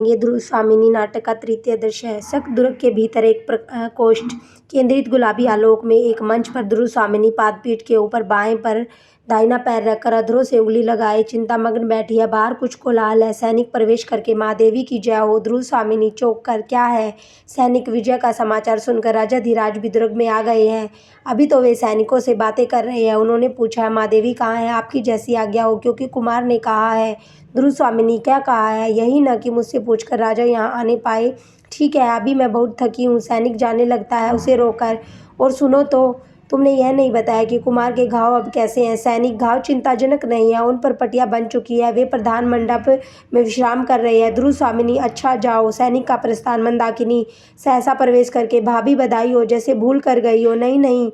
ये ध्रुव स्वामिनी नाटक का तृतीय दृश्य है। शक दुर्ग के भीतर एक प्रकोष्ठ, केंद्रित गुलाबी आलोक में एक मंच पर ध्रुव स्वामिनी पादपीठ के ऊपर बाएं पर दाहिना पैर रखकर अधरों से उंगली लगाए चिंतामग्न बैठी है। बाहर कुछ कोलाहल है। सैनिक प्रवेश करके महादेवी की जय हो। ध्रुव स्वामिनी चौंक कर, क्या है? सैनिक विजय का समाचार सुनकर राजा धीराज भी दुर्ग में आ गए हैं। अभी तो वे सैनिकों से बातें कर रहे हैं। उन्होंने पूछा, महादेवी कहाँ है? आपकी जैसी आज्ञा हो, क्योंकि कुमार ने कहा है। ध्रुव स्वामिनी, क्या कहा है? यही न कि मुझसे पूछकर राजा यहाँ आने पाए। ठीक है, अभी मैं बहुत थकी हूँ। सैनिक जाने लगता है उसे रोककर। और सुनो तो, तुमने यह नहीं बताया कि कुमार के घाव अब कैसे हैं? सैनिक, घाव चिंताजनक नहीं है, उन पर पट्टियाँ बन चुकी है, वे प्रधान मंडप में विश्राम कर रहे हैं। ध्रुव स्वामिनी, अच्छा, जाओ। सैनिक का प्रस्थान। मंदाकिनी सहसा प्रवेश करके, भाभी बधाई हो, जैसे भूल कर गई हो। नहीं नहीं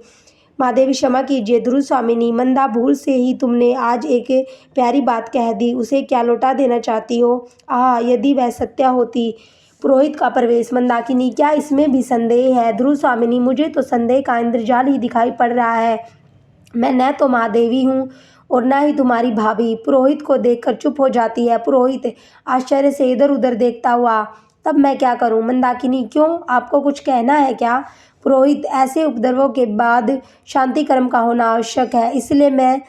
महादेवी, क्षमा कीजिए। ध्रुव स्वामिनी, मंदा, भूल से ही तुमने आज एक प्यारी बात कह दी, उसे क्या लौटा देना चाहती हो? आह, यदि वह सत्य होती। पुरोहित का प्रवेश। मंदाकिनी, क्या इसमें भी संदेह है? ध्रुव स्वामिनी, मुझे तो संदेह का इंद्रजाल ही दिखाई पड़ रहा है। मैं न तो महादेवी हूँ और न ही तुम्हारी भाभी। पुरोहित को देखकर चुप हो जाती है। पुरोहित आश्चर्य से इधर उधर देखता हुआ, तब मैं क्या करूं? मंदाकिनी, क्यों, आपको कुछ कहना है क्या? पुरोहित, ऐसे उपद्रवों के बाद शांति कर्म का होना आवश्यक है, इसलिए मैं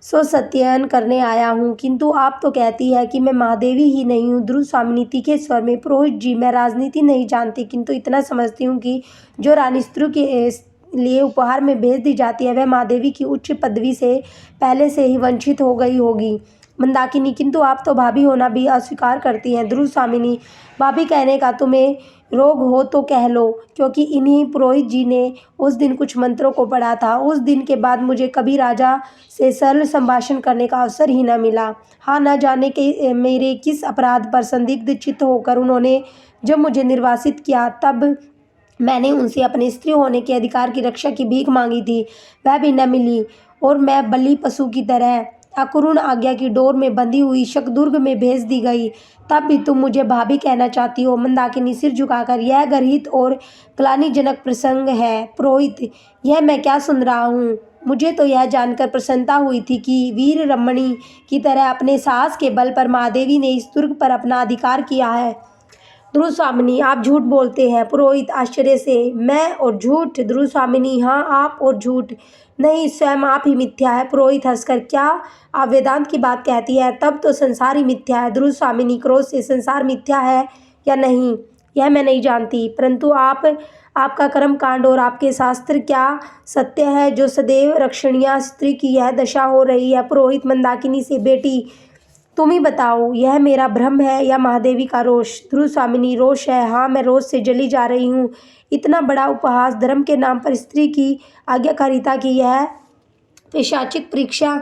स्वसत्ययन करने आया हूँ। किंतु आप तो कहती है कि मैं महादेवी ही नहीं हूँ। ध्रुव स्वामिनी तीखे स्वर में, पुरोहित जी, मैं राजनीति नहीं जानती, किंतु इतना समझती हूँ कि जो रानी स्त्री के लिए उपहार में भेज दी जाती है, वह महादेवी की उच्च पदवी से पहले से ही वंचित हो गई होगी। मंदाकिनी, किंतु आप तो भाभी होना भी अस्वीकार करती हैं। ध्रुव स्वामिनी, भाभी कहने का तुम्हें रोग हो तो कह लो, क्योंकि इन्हीं पुरोहित जी ने उस दिन कुछ मंत्रों को पढ़ा था। उस दिन के बाद मुझे कभी राजा से सरल संभाषण करने का अवसर ही न मिला। हाँ, न जाने के मेरे किस अपराध पर संदिग्ध चित्त होकर उन्होंने जब मुझे निर्वासित किया, तब मैंने उनसे अपने स्त्री होने के अधिकार की रक्षा की भीख मांगी थी, वह भी न मिली, और मैं बलि पशु की तरह अकरुण आज्ञा की डोर में बंधी हुई शकदुर्ग में भेज दी गई। तब भी तुम मुझे भाभी कहना चाहती हो? मंदाकिनी सिर झुकाकर, यह गर्हित और ग्लानिजनक प्रसंग है। पुरोहित, यह मैं क्या सुन रहा हूँ? मुझे तो यह जानकर प्रसन्नता हुई थी कि वीर रमणी की तरह अपने साहस के बल पर महादेवी ने इस दुर्ग पर अपना अधिकार किया है। ध्रुव स्वामिनी, आप झूठ बोलते हैं। पुरोहित आश्चर्य से, मैं और झूठ? ध्रुव स्वामिनी, हाँ, आप और झूठ नहीं, स्वयं आप ही मिथ्या है। पुरोहित हंसकर, क्या आप वेदांत की बात कहती है? तब तो संसार ही मिथ्या है। ध्रुव स्वामिनी क्रोध से, संसार मिथ्या है या नहीं यह मैं नहीं जानती, परंतु आपका कर्म कांड और आपके शास्त्र क्या सत्य है जो सदैव रक्षणीय स्त्री की यह दशा हो रही है? पुरोहित मंदाकिनी से, बेटी तुम ही बताओ, यह मेरा भ्रम है या महादेवी का रोष? ध्रुव स्वामिनी, रोष है। हाँ, मैं रोष से जली जा रही हूँ। इतना बड़ा उपहास, धर्म के नाम पर स्त्री की आज्ञाकारिता की यह पैशाचिक परीक्षा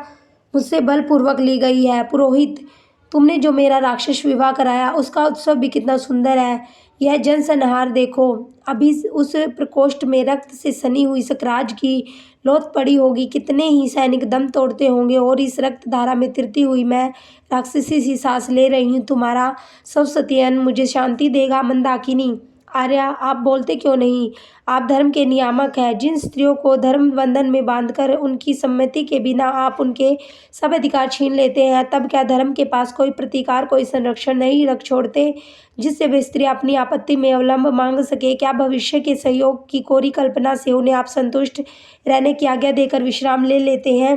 मुझसे बलपूर्वक ली गई है। पुरोहित, तुमने जो मेरा राक्षस विवाह कराया, उसका उत्सव भी कितना सुंदर है। यह जनसंहार देखो, अभी उस प्रकोष्ठ में रक्त से सनी हुई सकराज की लोथ पड़ी होगी। कितने ही सैनिक दम तोड़ते होंगे, और इस रक्त धारा में तिरती हुई मैं राक्षसी सी सांस ले रही हूँ। तुम्हारा स्वसत्ययन मुझे शांति देगा? मंदाकिनी, आर्या, आप बोलते क्यों नहीं? आप धर्म के नियामक हैं। जिन स्त्रियों को धर्म बंधन में बांधकर उनकी सम्मति के बिना आप उनके सब अधिकार छीन लेते हैं, तब क्या धर्म के पास कोई प्रतिकार, कोई संरक्षण नहीं रख छोड़ते जिससे वे स्त्री अपनी आपत्ति में अवलंब मांग सके? क्या भविष्य के सहयोग की कोरी कल्पना से उन्हें आप संतुष्ट रहने की आज्ञा देकर विश्राम ले लेते हैं?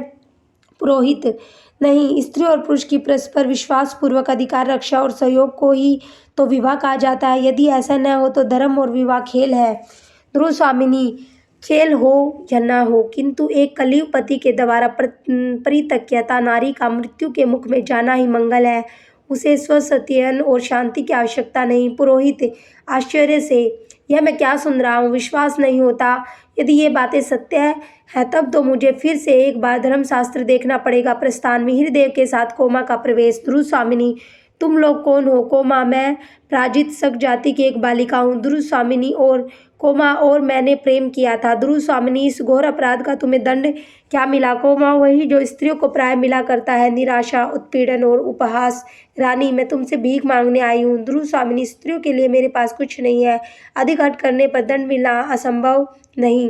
पुरोहित, नहीं, स्त्री और पुरुष की परस्पर विश्वास पूर्वक अधिकार, रक्षा और सहयोग को ही तो विवाह कहा जाता है। यदि ऐसा न हो तो धर्म और विवाह खेल है। ध्रुव स्वामिनी, खेल हो या न हो, किंतु एक कलयुग पति के द्वारा परित्यक्ता नारी का मृत्यु के मुख में जाना ही मंगल है। उसे स्वसत्ययन और शांति की आवश्यकता नहीं। पुरोहित आश्चर्य से, यह मैं क्या सुन रहा हूँ? विश्वास नहीं होता। यदि ये बातें सत्य है तब तो मुझे फिर से एक बार धर्मशास्त्र देखना पड़ेगा। प्रस्थान। मिहिरदेव के साथ कोमा का प्रवेश। ध्रुव स्वामिनी, तुम लोग कौन हो? कोमा, मैं प्राजित शक जाति की एक बालिका हूँ। ध्रुव स्वामिनी, और कोमा, और मैंने प्रेम किया था। ध्रुव स्वामिनी, इस घोर अपराध का तुम्हें दंड क्या मिला? कोमा, वही जो स्त्रियों को प्राय मिला करता है, निराशा, उत्पीड़न और उपहास। रानी, मैं तुमसे भीख मांगने आई हूँ। ध्रुव स्वामिनी, स्त्रियों के लिए मेरे पास कुछ नहीं है। अधिक हट करने पर दंड मिलना असंभव नहीं।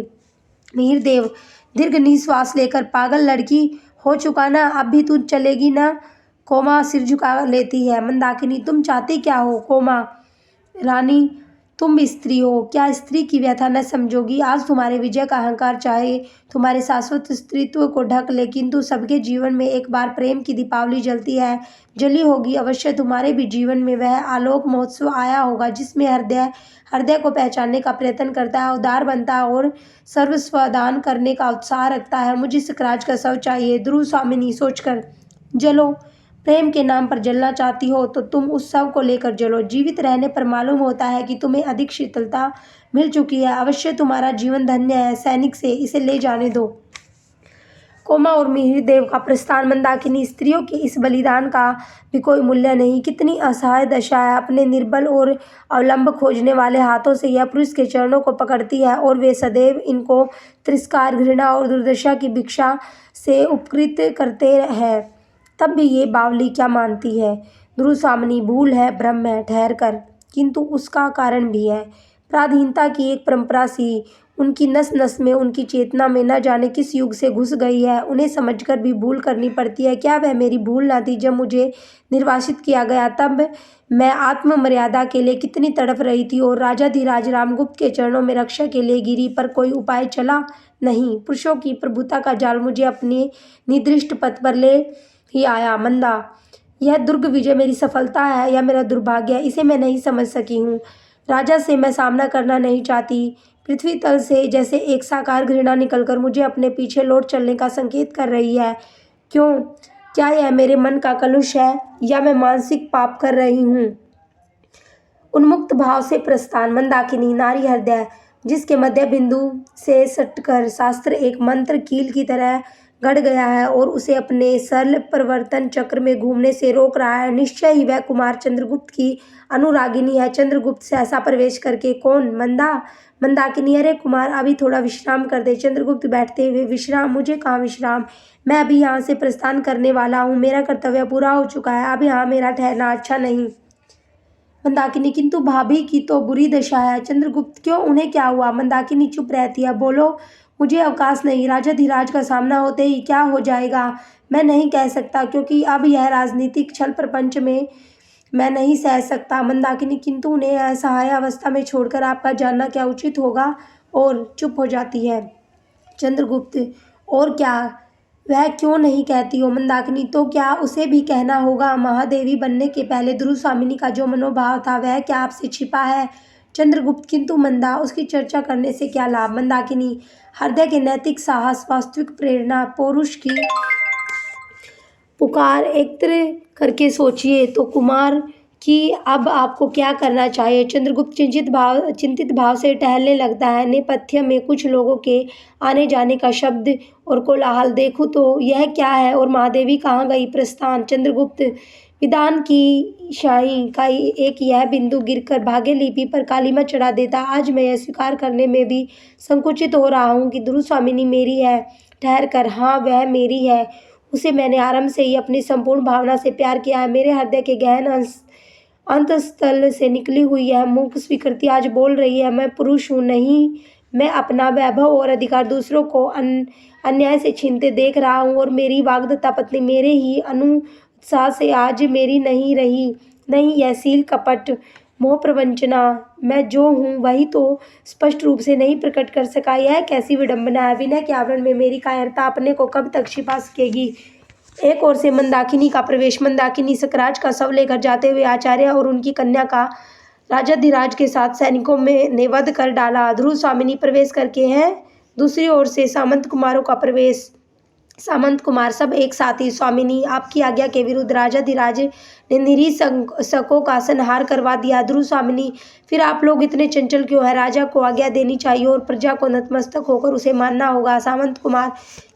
मिहिरदेव दीर्घ निश्वास लेकर, पागल लड़की हो चुका ना, अब भी तू चलेगी ना? कोमा सिर झुका लेती है। मंदाकिनी, तुम चाहते क्या हो? कोमा, रानी तुम स्त्री हो, क्या स्त्री की व्यथा न समझोगी? आज तुम्हारे विजय का अहंकार चाहे तुम्हारे शाश्वत स्त्रीत्व को ढक ले, किंतु सबके जीवन में एक बार प्रेम की दीपावली जलती है, जली होगी अवश्य। तुम्हारे भी जीवन में वह आलोक महोत्सव आया होगा जिसमें हृदय हृदय को पहचानने का प्रयत्न करता है, उदार बनता है और सर्वस्व दान करने का उत्साह रखता है। मुझे सकराज का शव चाहिए। ध्रुव स्वामिनी सोचकर, जलो। प्रेम के नाम पर जलना चाहती हो तो तुम उस शव को लेकर जलो। जीवित रहने पर मालूम होता है कि तुम्हें अधिक शीतलता मिल चुकी है। अवश्य तुम्हारा जीवन धन्य है। सैनिक से इसे ले जाने दो। कोमा और मिहिर देव का प्रस्थान। मंदाकिनी, स्त्रियों के इस बलिदान का भी कोई मूल्य नहीं। कितनी असहाय दशा है। अपने निर्बल और अवलंब खोजने वाले हाथों से यह पुरुष के चरणों को पकड़ती है और वे सदैव इनको तिरस्कार, घृणा और दुर्दशा की भिक्षा से उपकृत करते हैं। तब भी ये बावली क्या मानती है? ध्रुव स्वामिनी, भूल है, भ्रम है, ठहर कर। किंतु उसका कारण भी है। पराधीनता की एक परंपरा सी उनकी नस नस में, उनकी चेतना में न जाने किस युग से घुस गई है। उन्हें समझकर भी भूल करनी पड़ती है। क्या वह मेरी भूल न थी? जब मुझे निर्वासित किया गया तब मैं आत्ममर्यादा के लिए कितनी तड़प रही थी और राजाधिराज रामगुप्त के चरणों में रक्षा के लिए गिरी, पर कोई उपाय चला नहीं। पुरुषों की प्रभुता का जाल मुझे अपने निर्दिष्ट पथ पर ले ही आया। मंदा, यह दुर्ग विजय मेरी सफलता है या मेरा दुर्भाग्य है, इसे मैं नहीं समझ सकी हूँ। राजा से मैं सामना करना नहीं चाहती। पृथ्वी तल से जैसे एक साकार घृणा निकलकर मुझे अपने पीछे लौट चलने का संकेत कर रही है। क्यों? क्या यह मेरे मन का कलुष है या मैं मानसिक पाप कर रही हूँ? उन्मुक्त भाव से प्रस्थान। मंदाकिनी, नारी हृदय जिसके मध्य बिंदु से सटकर शास्त्र एक मंत्र कील की तरह गड़ गया है और उसे अपने सरल प्रवर्तन चक्र में घूमने से रोक रहा है, निश्चय ही वह कुमार चंद्रगुप्त की अनुरागिनी है। चंद्रगुप्त से ऐसा प्रवेश करके कौन? मंदाकिनी, अरे कुमार, अभी थोड़ा विश्राम कर दे। चंद्रगुप्त बैठते हुए, विश्राम? मुझे कहाँ विश्राम? मैं अभी यहाँ से प्रस्थान करने वाला हूँ। मेरा कर्तव्य पूरा हो चुका है। अब यहाँ मेरा ठहरना अच्छा नहीं। मंदाकिनी, किंतु भाभी की तो बुरी दशा है। चंद्रगुप्त, क्यों? उन्हें क्या हुआ? मंदाकिनी चुप रहती है। बोलो, मुझे अवकाश नहीं। राजाधिराज का सामना होते ही क्या हो जाएगा मैं नहीं कह सकता, क्योंकि अब यह राजनीतिक छल प्रपंच में मैं नहीं सह सकता। मंदाकिनी, किंतु उन्हें असहाय अवस्था में छोड़कर आपका जानना क्या उचित होगा? और चुप हो जाती है। चंद्रगुप्त, और क्या? वह क्यों नहीं कहती हो? मंदाकिनी, तो क्या उसे भी कहना होगा? महादेवी बनने के पहले ध्रुव स्वामिनी का जो मनोभाव था वह क्या आपसे छिपा है? चंद्रगुप्त, किंतु मंदा, उसकी चर्चा करने से क्या लाभ? मंदाकिनी, हृदय के नैतिक साहस, वास्तविक प्रेरणा, पौरुष की पुकार एकत्र करके सोचिए तो कुमार कि अब आपको क्या करना चाहिए। चंद्रगुप्त चिंतित भाव से टहलने लगता है। नेपथ्य में कुछ लोगों के आने जाने का शब्द और कोलाहल। देखूं तो यह क्या है? और महादेवी कहाँ गई? प्रस्थान। चंद्रगुप्त, विधान की शाही का एक यह बिंदु गिरकर भाग्य लिपि पर कालीमा चढ़ा देता। आज मैं यह स्वीकार करने में भी संकुचित हो रहा हूँ कि ध्रुव स्वामिनी मेरी है। ठहर कर, हाँ, वह मेरी है। उसे मैंने आरंभ से ही अपनी संपूर्ण भावना से प्यार किया है। मेरे हृदय के गहन अंतस्थल से निकली हुई यह मूक स्वीकृति आज बोल रही है, मैं पुरुष हूँ नहीं। मैं अपना वैभव और अधिकार दूसरों को अन्याय से छीनते देख रहा हूँ और मेरी वाग्दत्ता पत्नी मेरे ही अनुत्साह से आज मेरी नहीं रही। नहीं, यह सील, कपट, मोह, प्रवंचना मैं जो हूँ वही तो स्पष्ट रूप से नहीं प्रकट कर सका। यह कैसी विडंबना है? विनय के आवरण में मेरी कायरता अपने को कब तक छिपा सकेगी? एक ओर से मंदाकिनी का प्रवेश। मंदाकिनी सकराज का शव लेकर जाते हुए आचार्य और उनकी कन्या का राजाधिराज के साथ सैनिकों में ने वध कर डाला। ध्रुव स्वामिनी प्रवेश करके हैं। दूसरी ओर से सामंत कुमारों का प्रवेश। सामंत कुमार सब एक साथ ही। स्वामिनी, आपकी आज्ञा के विरुद्ध राजाधिराज ने निरीक्षकों का संहार करवा दिया। ध्रुव स्वामिनी, फिर आप लोग इतने चंचल क्यों हैं? राजा को आज्ञा देनी चाहिए और प्रजा को नतमस्तक होकर उसे मानना होगा। सामंत कुमार,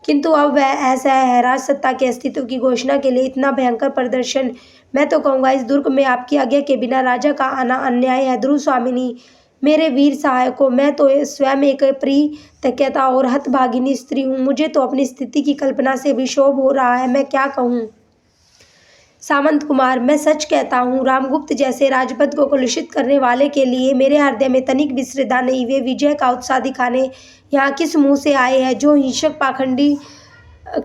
किंतु अब वह ऐसा है। राजसत्ता के अस्तित्व की घोषणा के लिए इतना भयंकर प्रदर्शन, मैं तो कहूँगा इस दुर्ग में आपकी आज्ञा के बिना राजा का आना अन्याय है। ध्रुव स्वामिनी, मेरे वीर सहायकों, मैं तो स्वयं एक परित्यक्ता और हतभागिनी स्त्री हूँ। मुझे तो अपनी स्थिति की कल्पना से भी क्षोभ हो रहा है। मैं क्या कहूँ? सामंत कुमार, मैं सच कहता हूँ, रामगुप्त जैसे राजपद को कलुषित करने वाले के लिए मेरे हृदय में तनिक भी श्रद्धा नहीं। वे विजय का उत्साह दिखाने यहाँ किस मुँह से आए हैं? जो हिंसक पाखंडी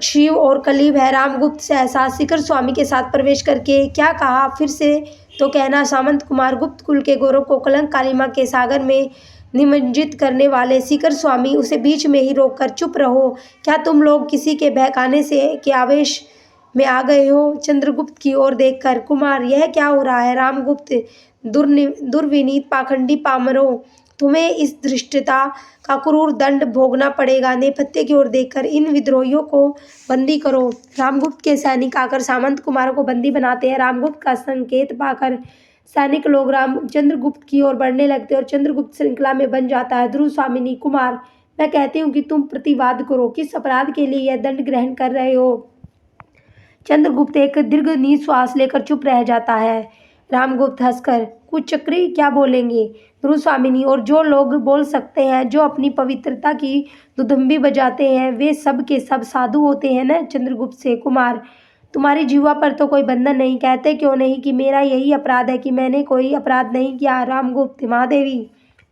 शिव और कलीब है। रामगुप्त सहसा शिखर स्वामी के साथ प्रवेश करके क्या कहा, फिर से तो कहना। सामंत कुमार गुप्त कुल के गौरव को कलंक कालिमा के सागर में निमज्जित करने वाले शिखर स्वामी, उसे बीच में ही रोककर चुप रहो। क्या तुम लोग किसी के बहकाने से के आवेश में आ गए हो? चंद्रगुप्त की ओर देखकर, कुमार यह क्या हो रहा है? रामगुप्त, दुर्विनीत पाखंडी पामरों, तुम्हें इस धृष्टता का क्रूर दंड भोगना पड़ेगा। नेपथ्य की ओर देखकर, इन विद्रोहियों को बंदी करो। रामगुप्त के सैनिक आकर सामंत कुमार को बंदी बनाते हैं। रामगुप्त का संकेत पाकर सैनिक लोग चंद्रगुप्त की ओर बढ़ने लगते और चंद्रगुप्त श्रृंखला में बन जाता है। ध्रुव स्वामिनी, कुमार मैं कहती हूँ कि तुम प्रतिवाद करो। किस अपराध के लिए यह दंड ग्रहण कर रहे हो? चंद्रगुप्त एक दीर्घ निश्वास लेकर चुप रह जाता है। रामगुप्त हंसकर, कुछ चक्री क्या बोलेंगे? ध्रुव स्वामिनी, और जो लोग बोल सकते हैं, जो अपनी पवित्रता की दुदुम्बी बजाते हैं, वे सब के सब साधु होते हैं न? चंद्रगुप्त से, कुमार तुम्हारी जीवा पर तो कोई बंधन नहीं, कहते क्यों नहीं कि मेरा यही अपराध है कि मैंने कोई अपराध नहीं किया? रामगुप्त, महादेवी।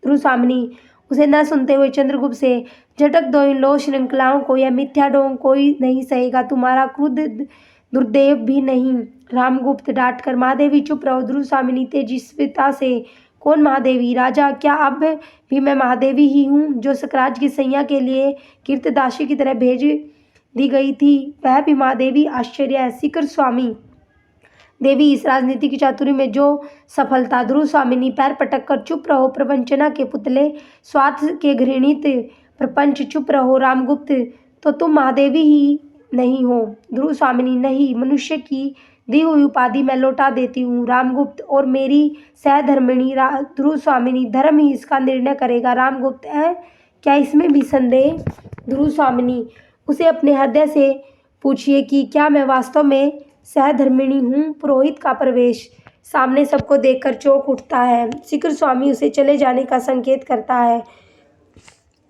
ध्रुव स्वामिनी, उसे न सुनते हुए चंद्रगुप्त से, झटक दो इन लो श्रृंखलाओं को, यह मिथ्या ढोंग कोई नहीं सहेगा, तुम्हारा क्रुद्ध दुर्देव भी नहीं। रामगुप्त डांट कर, महादेवी चुप रहो। ध्रुव स्वामिनी तेजस्विता से, कौन महादेवी? राजा, क्या अब भी मैं महादेवी ही हूँ जो सकराज की सैया के लिए कीर्तदासी की तरह भेज दी गई थी? वह भी महादेवी? आश्चर्य है। शिखर स्वामी, देवी, इस राजनीति की चातुरी में जो सफलता। ध्रुव स्वामिनी, पैर पटक कर चुप रहो, प्रवंचना के पुतले, स्वार्थ के घृणित प्रपंच, चुप रहो। रामगुप्त, तो तुम महादेवी ही नहीं हो? ध्रुव स्वामिनी, नहीं, मनुष्य की दी हुई उपाधि मैं लौटा देती हूँ। रामगुप्त, और मेरी सहधर्मिणी? ध्रुव स्वामिनी, धर्म ही इसका निर्णय करेगा। रामगुप्त, क्या इसमें भी संदेह? ध्रुव स्वामिनी, उसे अपने हृदय से पूछिए कि क्या मैं वास्तव में सहधर्मिणी हूँ? पुरोहित का प्रवेश, सामने सबको देखकर चौंक उठता है। शिखर स्वामी उसे चले जाने का संकेत करता है।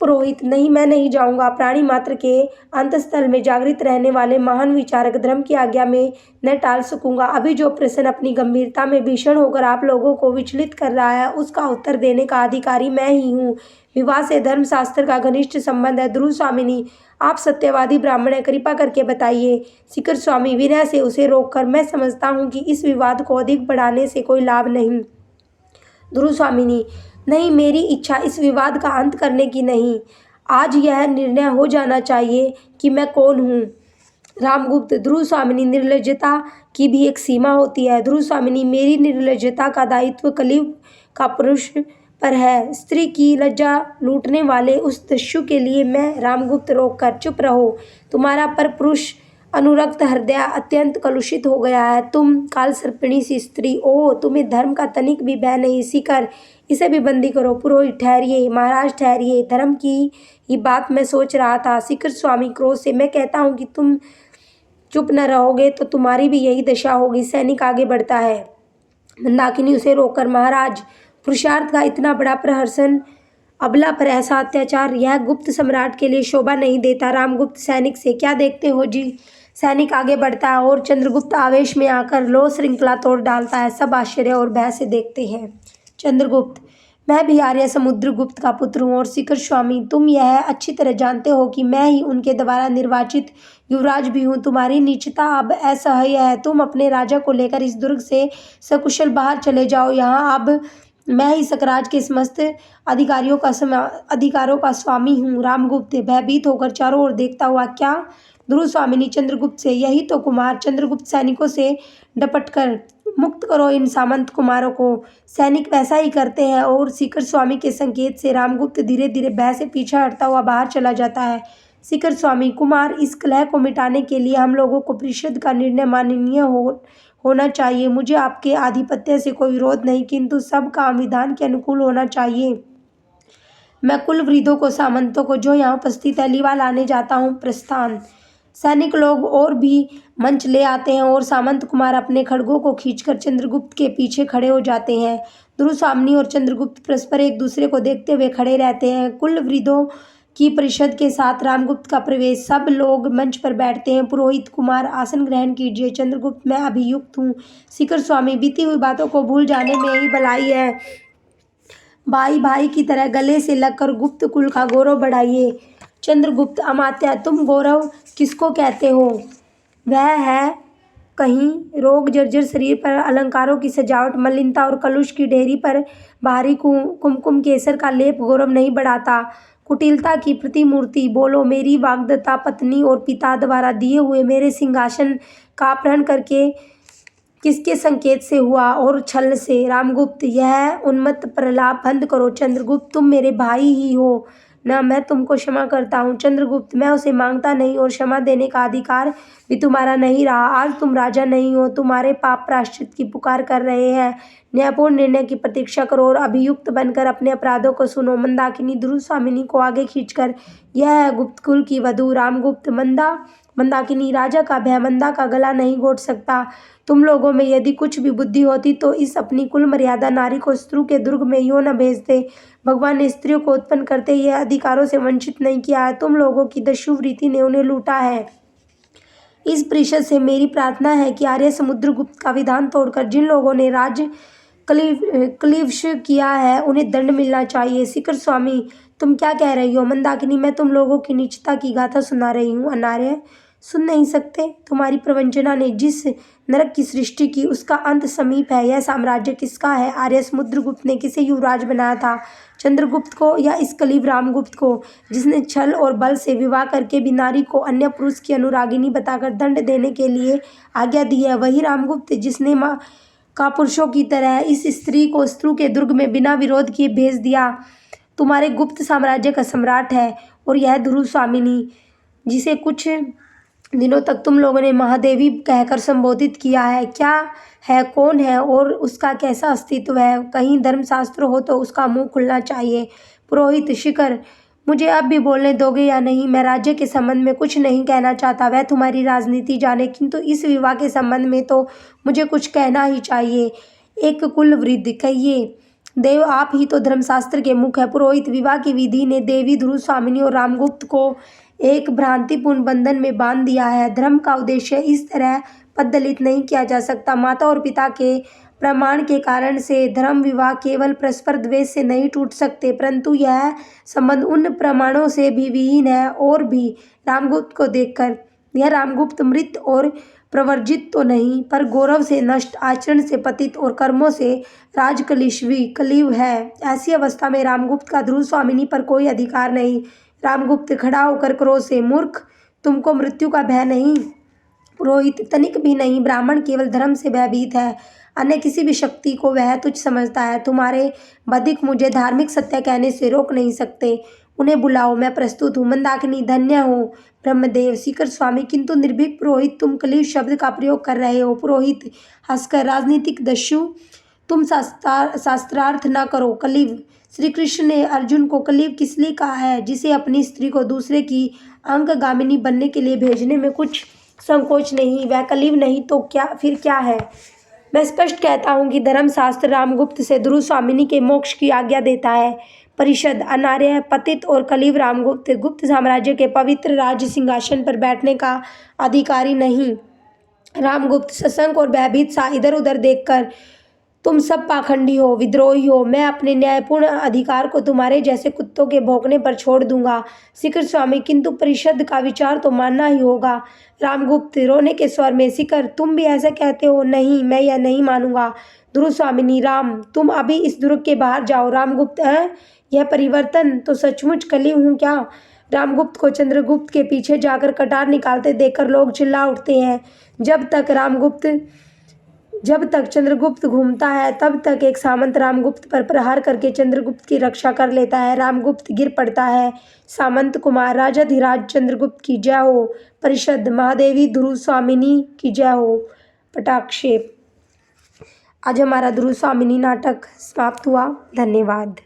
पुरोहित, नहीं, मैं नहीं जाऊंगा। प्राणी मात्र के अंतस्थल में जागृत रहने वाले महान विचारक धर्म की आज्ञा में न टाल सकूंगा। अभी जो प्रश्न अपनी गंभीरता में भीषण होकर आप लोगों को विचलित कर रहा है, उसका उत्तर देने का अधिकारी मैं ही हूँ। विवाह से धर्मशास्त्र का घनिष्ठ संबंध है। ध्रुव स्वामिनी, आप सत्यवादी ब्राह्मण हैं, कृपा करके बताइए। शिखर स्वामी विनय से उसे रोककर, मैं समझता हूँ कि इस विवाद को अधिक बढ़ाने से कोई लाभ नहीं। ध्रुव स्वामिनी, नहीं, मेरी इच्छा इस विवाद का अंत करने की नहीं। आज यह निर्णय हो जाना चाहिए कि मैं कौन हूँ। रामगुप्त, ध्रुव स्वामिनी, निर्लज्जता की भी एक सीमा होती है। ध्रुव स्वामिनी, मेरी निर्लज्जता का दायित्व कलयुग का पुरुष पर है। स्त्री की लज्जा लूटने वाले उस दस्यु के लिए मैं। रामगुप्त, रोककर, चुप रहो, तुम्हारा पर पुरुष अनुरक्त हृदय अत्यंत कलुषित हो गया है। तुम कालसर्पिणी सी स्त्री, ओह, तुम्हें धर्म का तनिक भी भय नहीं। शिखर, इसे भी बंदी करो। पुरोहित, ठहरिए, महाराज ठहरिए, धर्म की ही बात मैं सोच रहा था। शिखर स्वामी क्रोध से, मैं कहता हूँ कि तुम चुप न रहोगे तो तुम्हारी भी यही दशा होगी। सैनिक आगे बढ़ता है। मंदाकिनी उसे रोककर, महाराज, पुरुषार्थ का इतना बड़ा प्रहसन, अबला पर ऐसा अत्याचार, यह गुप्त सम्राट के लिए शोभा नहीं देता। रामगुप्त सैनिक से, क्या देखते हो जी? सैनिक आगे बढ़ता है और चंद्रगुप्त आवेश में आकर लो श्रृंखला तोड़ डालता है। सब आश्चर्य और भय से देखते हैं। चंद्रगुप्त, मैं भी आर्य समुद्रगुप्त का पुत्र हूँ। और शिखर स्वामी, तुम यह अच्छी तरह जानते हो कि मैं ही उनके द्वारा निर्वाचित युवराज भी हूँ। तुम्हारी नीचता अब असह्य है। तुम अपने राजा को लेकर इस दुर्ग से सकुशल बाहर चले जाओ। यहाँ अब मैं ही सकराज के समस्त अधिकारों का स्वामी हूँ। रामगुप्त, भयभीत होकर चारों ओर देखता हुआ, क्या? ध्रुव स्वामिनी चंद्रगुप्त से, यही तो कुमार। चंद्रगुप्त सैनिकों से डपटकर, मुक्त करो इन सामंत कुमारों को। सैनिक वैसा ही करते हैं और शिखर स्वामी के संकेत से रामगुप्त धीरे धीरे भय से पीछा हटता हुआ बाहर चला जाता है। शिखर स्वामी, कुमार, इस कलह को मिटाने के लिए हम लोगों को परिषद का निर्णय माननीय होना चाहिए। मुझे आपके आधिपत्य से कोई विरोध नहीं, किंतु सब काम विधान के अनुकूल होना चाहिए। मैं कुल वृद्धों को, सामंतों को जो यहाँ उपस्थित है, लीवा लाने जाता हूँ। प्रस्थान। सैनिक लोग और भी मंच ले आते हैं और सामंत कुमार अपने खड्गों को खींचकर चंद्रगुप्त के पीछे खड़े हो जाते हैं। ध्रुव स्वामिनी और चंद्रगुप्त परस्पर एक दूसरे को देखते हुए खड़े रहते हैं। कुल वृद्धों की परिषद के साथ रामगुप्त का प्रवेश। सब लोग मंच पर बैठते हैं। पुरोहित, कुमार, आसन ग्रहण कीजिए। चंद्रगुप्त, मैं अभियुक्त हूँ। शिखर स्वामी, बीती हुई बातों को भूल जाने में ही भलाई है। भाई भाई की तरह गले से लगकर गुप्त कुल का गौरव बढ़ाइए। चंद्रगुप्त अमात्य, तुम गौरव किसको कहते हो? वह है कहीं रोग जर्जर शरीर पर अलंकारों की सजावट, मलिनता और कलुष की ढेरी पर भारी कुमकुम केसर का लेप गौरव नहीं बढ़ाता। कुटिलता की प्रतिमूर्ति। बोलो, मेरी वाग्दत्ता पत्नी और पिता द्वारा दिए हुए मेरे सिंहासन का अपहरण करके किसके संकेत से हुआ और छल से? रामगुप्त, यह उन्मत्त प्रलाप बंद करो। चंद्रगुप्त, तुम मेरे भाई ही हो न, मैं तुमको क्षमा करता हूँ। चंद्रगुप्त, मैं उसे मांगता नहीं और क्षमा देने का अधिकार भी तुम्हारा नहीं रहा। आज तुम राजा नहीं हो, तुम्हारे पाप प्रायश्चित की पुकार कर रहे हैं। न्यायपूर्ण निर्णय की प्रतीक्षा करो और अभियुक्त बनकर अपने अपराधों को सुनो। मंदाकिनी दुर्वामिनी को आगे खींचकर, यह है गुप्त कुल की वधू। रामगुप्त, मंदाकिनी, राजा का भय मंदा का गला नहीं घोट सकता। तुम लोगों में यदि कुछ भी बुद्धि होती तो इस अपनी कुल मर्यादा नारी को शत्रु के दुर्ग में यूं न भेजते। भगवान ने स्त्रियों को उत्पन्न करते यह अधिकारों से वंचित नहीं किया है। तुम लोगों की दस्युवृत्ति ने उन्हें लूटा है। इस परिषद से मेरी प्रार्थना है कि आर्य समुद्रगुप्त का विधान तोड़कर जिन लोगों ने राज क्लीवश किया है उन्हें दंड मिलना चाहिए। शिखर स्वामी, तुम क्या कह रही हो? मंदाकिनी, मैं तुम लोगों की नीचता की गाथा सुना रही हूँ। अनार्य, सुन नहीं सकते? तुम्हारी प्रवंचना ने जिस नरक की सृष्टि की उसका अंत समीप है। यह साम्राज्य किसका है? आर्य समुद्रगुप्त ने किसे युवराज बनाया था? चंद्रगुप्त को या इस कलीव रामगुप्त को, जिसने छल और बल से विवाह करके भी नारी को अन्य पुरुष की अनुरागिनी बताकर दंड देने के लिए आज्ञा दी है? वही रामगुप्त जिसने माँ का पुरुषों की तरह इस स्त्री को शत्रु के दुर्ग में बिना विरोध किए भेज दिया। तुम्हारे गुप्त साम्राज्य का सम्राट है। और यह दुर्वामिनी, जिसे कुछ दिनों तक तुम लोगों ने महादेवी कहकर संबोधित किया है, क्या है, कौन है और उसका कैसा अस्तित्व है? कहीं धर्मशास्त्र हो तो उसका मुंह खुलना चाहिए। पुरोहित शिखर, मुझे अब भी बोलने दोगे या नहीं? मैं राज्य के संबंध में कुछ नहीं कहना चाहता, वह तुम्हारी राजनीति जाने, किंतु इस विवाह के संबंध में तो मुझे कुछ कहना ही चाहिए। एक कुल वृद्ध, कहिए। देव, आप ही तो धर्मशास्त्र के मुख है। पुरोहित, विवाह की विधि ने देवी दुर्वामिनी और रामगुप्त को एक भ्रांतिपूर्ण बंधन में बांध दिया है। धर्म का उद्देश्य इस तरह पददलित नहीं किया जा सकता। माता और पिता के प्रमाण के कारण से धर्म विवाह केवल परस्पर द्वेष से नहीं टूट सकते, परंतु यह संबंध उन प्रमाणों से भी विहीन है। और भी रामगुप्त को देखकर, यह रामगुप्त मृत और प्रवर्जित तो नहीं, पर गौरव से नष्ट, आचरण से पतित और कर्मों से राजकलिश्वी कलीव है। ऐसी अवस्था में रामगुप्त का दुर्वामिनी पर कोई अधिकार नहीं। रामगुप्त खड़ा होकर क्रोध से, मूर्ख, तुमको मृत्यु का भय नहीं? पुरोहित, तनिक भी नहीं। ब्राह्मण केवल धर्म से भयभीत है, अन्य किसी भी शक्ति को वह तुच्छ समझता है। तुम्हारे बधिक मुझे धार्मिक सत्य कहने से रोक नहीं सकते। उन्हें बुलाओ, मैं प्रस्तुत हूँ। मंदाकिनी, धन्य हो ब्रह्मदेव। शिखर स्वामी, किंतु निर्भीक पुरोहित, तुम कलीव शब्द का प्रयोग कर रहे हो। पुरोहित हंसकर, राजनीतिक दस्यु, तुम शास्त्रार्थ न करो। कलीव, श्री कृष्ण ने अर्जुन को कलीव किस लिए कहा है? जिसे अपनी स्त्री को दूसरे की अंगगामिनी बनने के लिए भेजने में कुछ संकोच नहीं। वह कलीव नहीं तो क्या फिर क्या है? मैं स्पष्ट कहता हूँ कि धर्मशास्त्र रामगुप्त से दुर्वामिनी के मोक्ष की आज्ञा देता है। परिषद, अनार्य, पतित और कलीव रामगुप्त गुप्त साम्राज्य के पवित्र राज्य सिंहासन पर बैठने का अधिकारी नहीं। रामगुप्त सशंक और भयभीत सा इधर उधर देखकर, तुम सब पाखंडी हो, विद्रोही हो। मैं अपने न्यायपूर्ण अधिकार को तुम्हारे जैसे कुत्तों के भौंकने पर छोड़ दूंगा। शिखर स्वामी, किंतु परिषद का विचार तो मानना ही होगा। रामगुप्त रोने के स्वर में, शिखर, तुम भी ऐसा कहते हो? नहीं, मैं यह नहीं मानूंगा। दुर्वामिनी, राम, तुम अभी इस दुर्ग के बाहर जाओ। रामगुप्त, यह परिवर्तन तो सचमुच कलीव हूँ क्या? रामगुप्त को चंद्रगुप्त के पीछे जाकर कटार निकालते देखकर लोग चिल्ला उठते हैं। जब तक चंद्रगुप्त घूमता है तब तक एक सामंत रामगुप्त पर प्रहार करके चंद्रगुप्त की रक्षा कर लेता है। रामगुप्त गिर पड़ता है। सामंत कुमार, राजाधिराज चंद्रगुप्त की जय हो। परिषद, महादेवी दुर्वामिनी की जय हो। पटाक्षेप। आज हमारा दुर्वामिनी नाटक समाप्त हुआ। धन्यवाद।